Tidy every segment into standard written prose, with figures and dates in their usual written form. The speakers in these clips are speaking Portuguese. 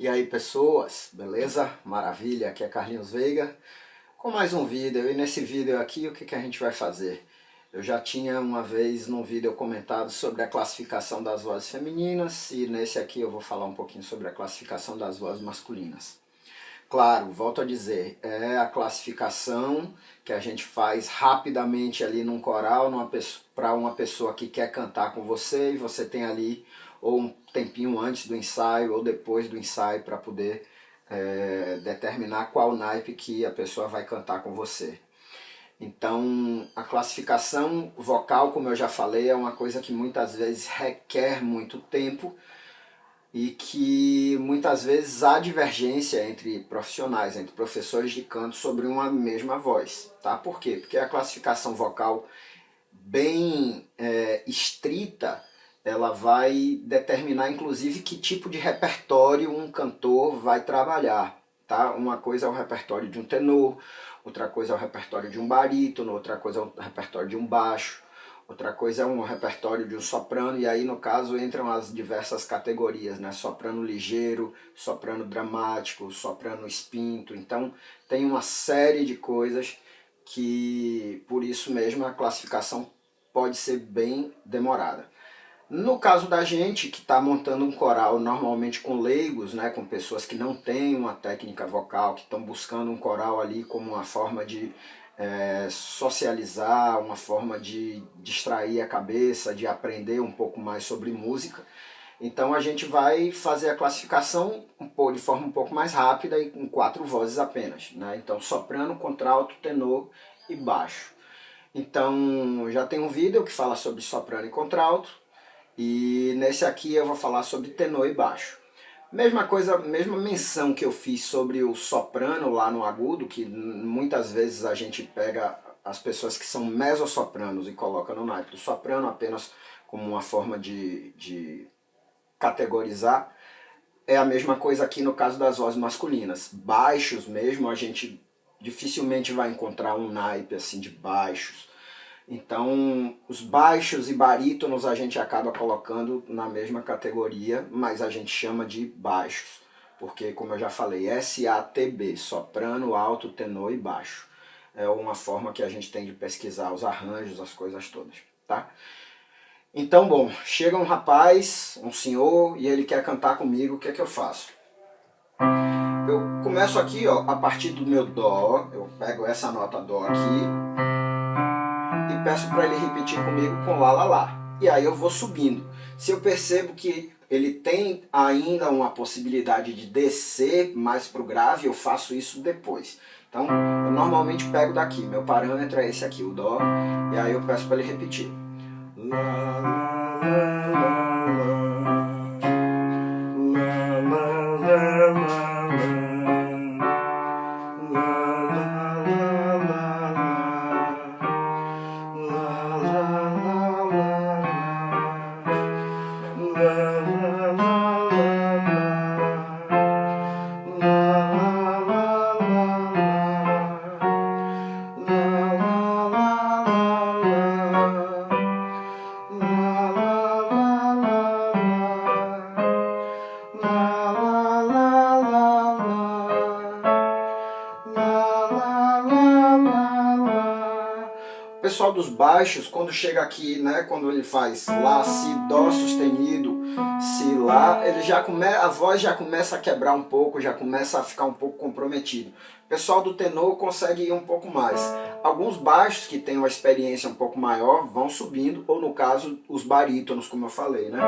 E aí pessoas, beleza? Maravilha, aqui é Carlinhos Veiga com mais um vídeo. E nesse vídeo aqui o que a gente vai fazer? Eu já tinha uma vez num vídeo comentado sobre a classificação das vozes femininas e nesse aqui eu vou falar um pouquinho sobre a classificação das vozes masculinas. Claro, volto a dizer, é a classificação que a gente faz rapidamente ali num coral para uma pessoa que quer cantar com você e você tem ali ou um tempinho antes do ensaio ou depois do ensaio para poder determinar qual naipe que a pessoa vai cantar com você. Então, a classificação vocal, como eu já falei, é uma coisa que muitas vezes requer muito tempo e que muitas vezes há divergência entre profissionais, entre professores de canto sobre uma mesma voz. Tá? Por quê? Porque a classificação vocal bem estrita, ela vai determinar inclusive que tipo de repertório um cantor vai trabalhar. Tá? Uma coisa é o repertório de um tenor, outra coisa é o repertório de um barítono, outra coisa é o repertório de um baixo, outra coisa é um repertório de um soprano, e aí no caso entram as diversas categorias, né? Soprano ligeiro, soprano dramático, soprano espinto. Então tem uma série de coisas que por isso mesmo a classificação pode ser bem demorada. No caso da gente que está montando um coral normalmente com leigos, né, com pessoas que não têm uma técnica vocal, que estão buscando um coral ali como uma forma de socializar, uma forma de distrair a cabeça, de aprender um pouco mais sobre música. Então a gente vai fazer a classificação de forma um pouco mais rápida e com 4 vozes apenas, né? Então soprano, contralto, tenor e baixo. Então já tem um vídeo que fala sobre soprano e contralto. E nesse aqui eu vou falar sobre tenor e baixo. Mesma coisa, mesma menção que eu fiz sobre o soprano lá no agudo, que muitas vezes a gente pega as pessoas que são mezzosopranos e coloca no naipe do soprano apenas como uma forma de categorizar. É a mesma coisa aqui no caso das vozes masculinas. Baixos mesmo, a gente dificilmente vai encontrar um naipe assim de baixos. Então, os baixos e barítonos a gente acaba colocando na mesma categoria, mas a gente chama de baixos, porque, como eu já falei, SATB, soprano, alto, tenor e baixo. É uma forma que a gente tem de pesquisar os arranjos, as coisas todas, tá? Então, bom, chega um rapaz, um senhor, e ele quer cantar comigo, o que é que eu faço? Eu começo aqui, ó, a partir do meu dó, eu pego essa nota dó aqui, e peço para ele repetir comigo com lá, lá, lá. E aí eu vou subindo. Se eu percebo que ele tem ainda uma possibilidade de descer mais para o grave, eu faço isso depois. Então, eu normalmente pego daqui, meu parâmetro é esse aqui, o dó, e aí eu peço para ele repetir. Lá, lá, lá, lá, lá, lá, lá, lá. O pessoal dos baixos, quando chega aqui, né, quando ele faz lá, si, dó sustenido, si, lá, ele já a voz já começa a quebrar um pouco, já começa a ficar um pouco comprometido. O pessoal do tenor consegue ir um pouco mais. Alguns baixos que têm uma experiência um pouco maior vão subindo, ou no caso, os barítonos, como eu falei, né?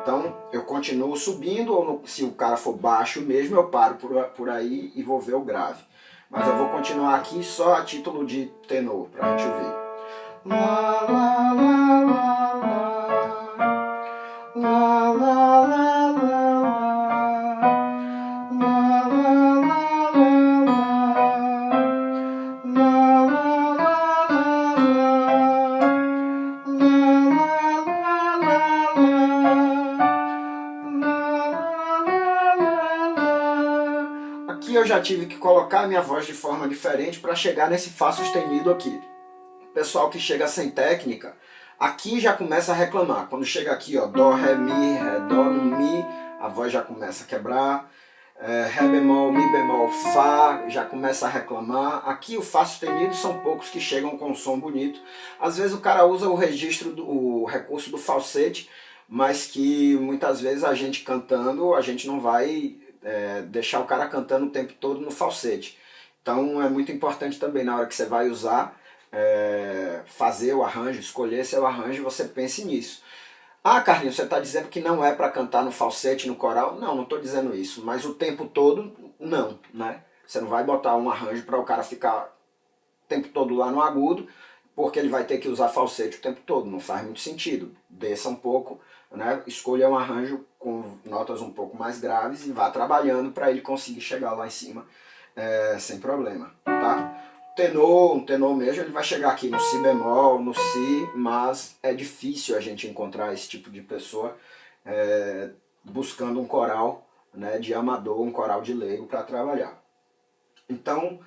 Então, eu continuo subindo, ou se o cara for baixo mesmo, eu paro por aí e vou ver o grave. Mas eu vou continuar aqui só a título de tenor, pra gente ouvir. Lá, lá, lá, lá, lá, lá, lá, lá, aqui eu já tive que colocar a minha voz de forma diferente para chegar nesse Fá sustenido aqui. Pessoal que chega sem técnica, aqui já começa a reclamar. Quando chega aqui, ó, dó, ré, mi, no mi, a voz já começa a quebrar. Ré bemol, Mi bemol, Fá, já começa a reclamar. Aqui o Fá sustenido são poucos que chegam com um som bonito. Às vezes o cara usa o recurso do falsete, mas que muitas vezes a gente cantando, a gente não vai deixar o cara cantando o tempo todo no falsete. Então é muito importante também na hora que você vai usar, fazer o arranjo, escolher seu arranjo, você pense nisso. Ah, Carlinhos, você está dizendo que não é para cantar no falsete, no coral? Não, não estou dizendo isso. Mas o tempo todo, não, né? Você não vai botar um arranjo para o cara ficar o tempo todo lá no agudo, porque ele vai ter que usar falsete o tempo todo. Não faz muito sentido. Desça um pouco, né? Escolha um arranjo com notas um pouco mais graves e vá trabalhando para ele conseguir chegar lá em cima sem problema, tá? Um tenor mesmo, ele vai chegar aqui no Si bemol, no Si, mas é difícil a gente encontrar esse tipo de pessoa buscando um coral, né, de amador, um coral de leigo para trabalhar. Então,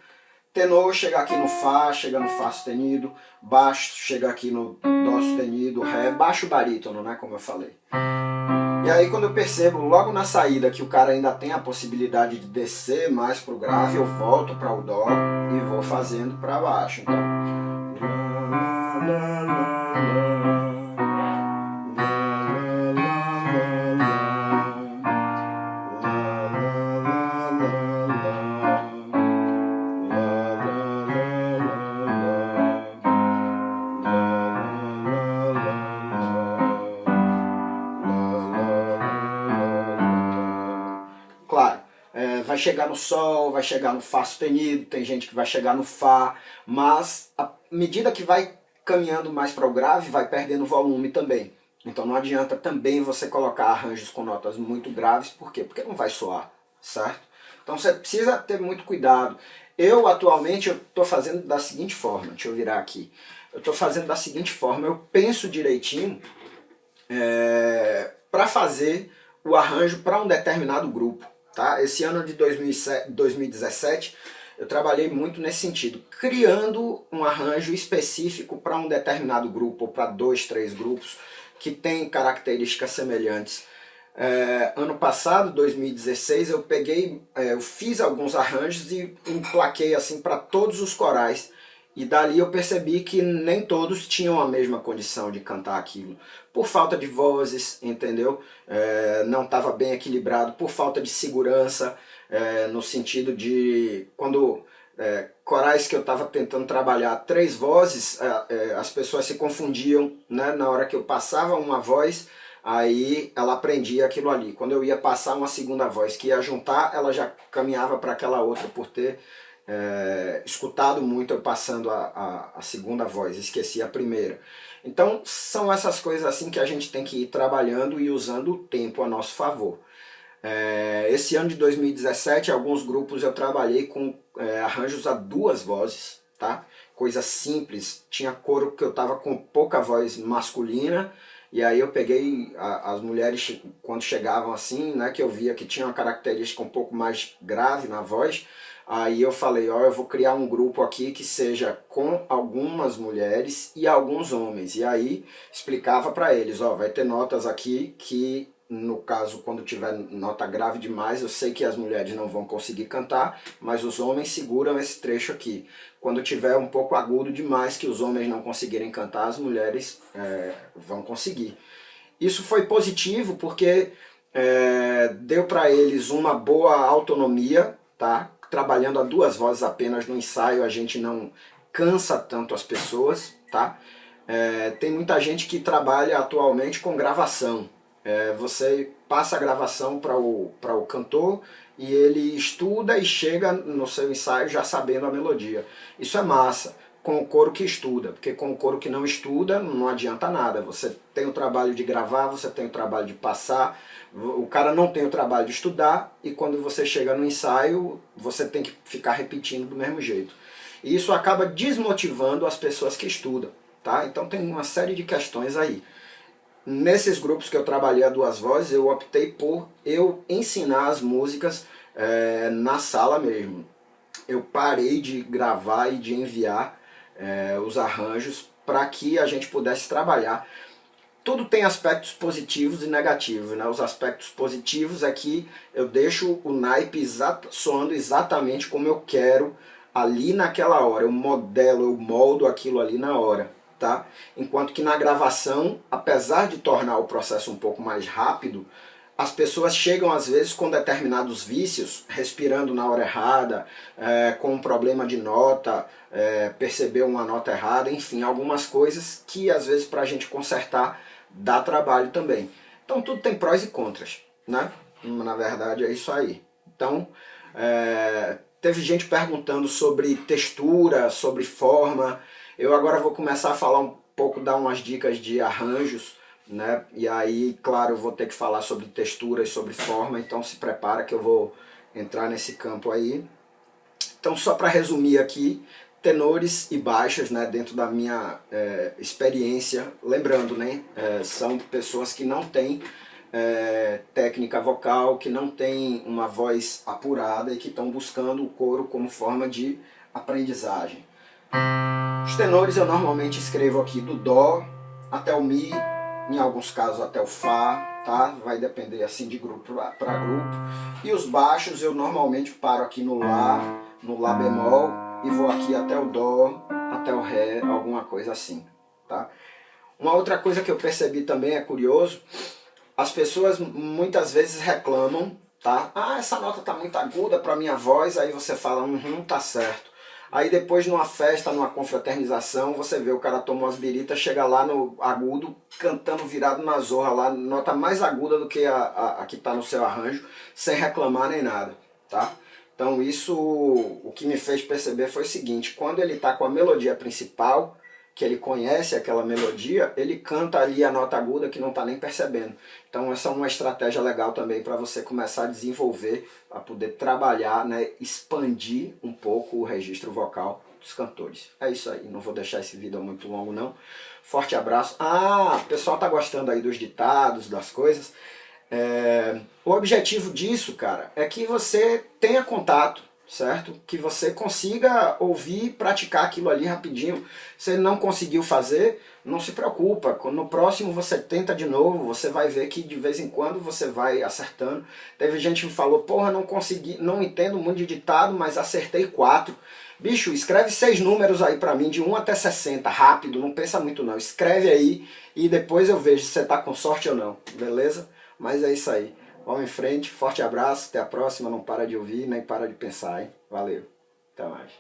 tenor chega aqui no Fá, chega no Fá sustenido, baixo chega aqui no Dó sustenido, Ré, baixo barítono, né, como eu falei. E aí quando eu percebo logo na saída que o cara ainda tem a possibilidade de descer mais pro grave, eu volto para o Dó e vou fazendo para baixo. Então, claro, vai chegar no Sol, vai chegar no Fá sustenido, tem gente que vai chegar no Fá, mas à medida que vai caminhando mais para o grave, vai perdendo volume também. Então não adianta também você colocar arranjos com notas muito graves, por quê? Porque não vai soar, certo? Então você precisa ter muito cuidado. Eu atualmente estou fazendo da seguinte forma, deixa eu virar aqui. Eu estou fazendo da seguinte forma, eu penso direitinho para fazer o arranjo para um determinado grupo. Tá? Esse ano de 2017 eu trabalhei muito nesse sentido, criando um arranjo específico para um determinado grupo, ou para 2, 3 grupos que têm características semelhantes. Ano passado, 2016, eu fiz alguns arranjos e emplaquei assim para todos os corais. E dali eu percebi que nem todos tinham a mesma condição de cantar aquilo. Por falta de vozes, entendeu? Não estava bem equilibrado, por falta de segurança, no sentido de quando corais que eu estava tentando trabalhar 3 vozes, as pessoas se confundiam, né? Na hora que eu passava uma voz, aí ela aprendia aquilo ali. Quando eu ia passar uma segunda voz que ia juntar, ela já caminhava para aquela outra por ter escutado muito eu passando a segunda voz, esqueci a primeira. Então são essas coisas assim que a gente tem que ir trabalhando e usando o tempo a nosso favor. Esse ano de 2017, alguns grupos eu trabalhei com arranjos a 2 vozes, tá? Coisa simples, tinha coro que eu tava com pouca voz masculina, e aí eu peguei as mulheres quando chegavam assim, né, que eu via que tinha uma característica um pouco mais grave na voz. Aí eu falei, ó, eu vou criar um grupo aqui que seja com algumas mulheres e alguns homens. E aí explicava para eles, ó, vai ter notas aqui que, no caso, quando tiver nota grave demais, eu sei que as mulheres não vão conseguir cantar, mas os homens seguram esse trecho aqui. Quando tiver um pouco agudo demais, que os homens não conseguirem cantar, as mulheres vão conseguir. Isso foi positivo porque deu para eles uma boa autonomia, tá? Trabalhando a 2 vozes apenas no ensaio, a gente não cansa tanto as pessoas, tá? Tem muita gente que trabalha atualmente com gravação. Você passa a gravação para o cantor e ele estuda e chega no seu ensaio já sabendo a melodia. Isso é massa, com o coro que estuda, porque com o coro que não estuda não adianta nada. Você tem o trabalho de gravar, você tem o trabalho de passar, o cara não tem o trabalho de estudar, e quando você chega no ensaio, você tem que ficar repetindo do mesmo jeito. E isso acaba desmotivando as pessoas que estudam, tá? Então tem uma série de questões aí. Nesses grupos que eu trabalhei a 2 vozes, eu optei por eu ensinar as músicas na sala mesmo. Eu parei de gravar e de enviar os arranjos para que a gente pudesse trabalhar. tudo tem aspectos positivos e negativos, né? Os aspectos positivos é que eu deixo o naipe soando exatamente como eu quero ali naquela hora, eu modelo, eu moldo aquilo ali na hora, tá? Enquanto que na gravação, apesar de tornar o processo um pouco mais rápido, as pessoas chegam às vezes com determinados vícios, respirando na hora errada, com um problema de nota, percebeu uma nota errada, enfim, algumas coisas que às vezes para a gente consertar dá trabalho também. Então tudo tem prós e contras, né? Na verdade é isso aí. Então, teve gente perguntando sobre textura, sobre forma. Eu agora vou começar a falar um pouco, dar umas dicas de arranjos, né? E aí, claro, eu vou ter que falar sobre textura e sobre forma, então se prepara que eu vou entrar nesse campo aí. Então, só para resumir aqui, tenores e baixos, né, dentro da minha experiência, lembrando, né, são pessoas que não têm técnica vocal, que não têm uma voz apurada e que estão buscando o coro como forma de aprendizagem. Os tenores eu normalmente escrevo aqui do Dó até o Mi, em alguns casos até o Fá, tá? Vai depender assim de grupo para grupo. E os baixos eu normalmente paro aqui no Lá bemol e vou aqui até o Dó, até o Ré, alguma coisa assim, tá? Uma outra coisa que eu percebi também é curioso, as pessoas muitas vezes reclamam, tá? Ah, essa nota tá muito aguda para minha voz, aí você fala, tá certo. Aí depois numa festa, numa confraternização, você vê o cara tomou as biritas, chega lá no agudo, cantando virado na zorra lá, nota mais aguda do que a que está no seu arranjo, sem reclamar nem nada, tá? Então isso, o que me fez perceber foi o seguinte, quando ele está com a melodia principal, que ele conhece aquela melodia, ele canta ali a nota aguda que não está nem percebendo. Então essa é uma estratégia legal também para você começar a desenvolver, para poder trabalhar, né, expandir um pouco o registro vocal dos cantores. É isso aí, não vou deixar esse vídeo muito longo não. Forte abraço. Ah, o pessoal tá gostando aí dos ditados, das coisas. O objetivo disso, cara, é que você tenha contato, certo? Que você consiga ouvir e praticar aquilo ali rapidinho. Se não conseguiu fazer, não se preocupa. No próximo você tenta de novo, você vai ver que de vez em quando você vai acertando. Teve gente que me falou, porra, não consegui, não entendo muito de ditado, mas acertei 4. Bicho, escreve 6 números aí pra mim, de 1 até 60, rápido, não pensa muito não. Escreve aí e depois eu vejo se você tá com sorte ou não, beleza? Mas é isso aí. Vamos em frente, forte abraço, até a próxima, não para de ouvir, nem para de pensar, hein? Valeu, até mais.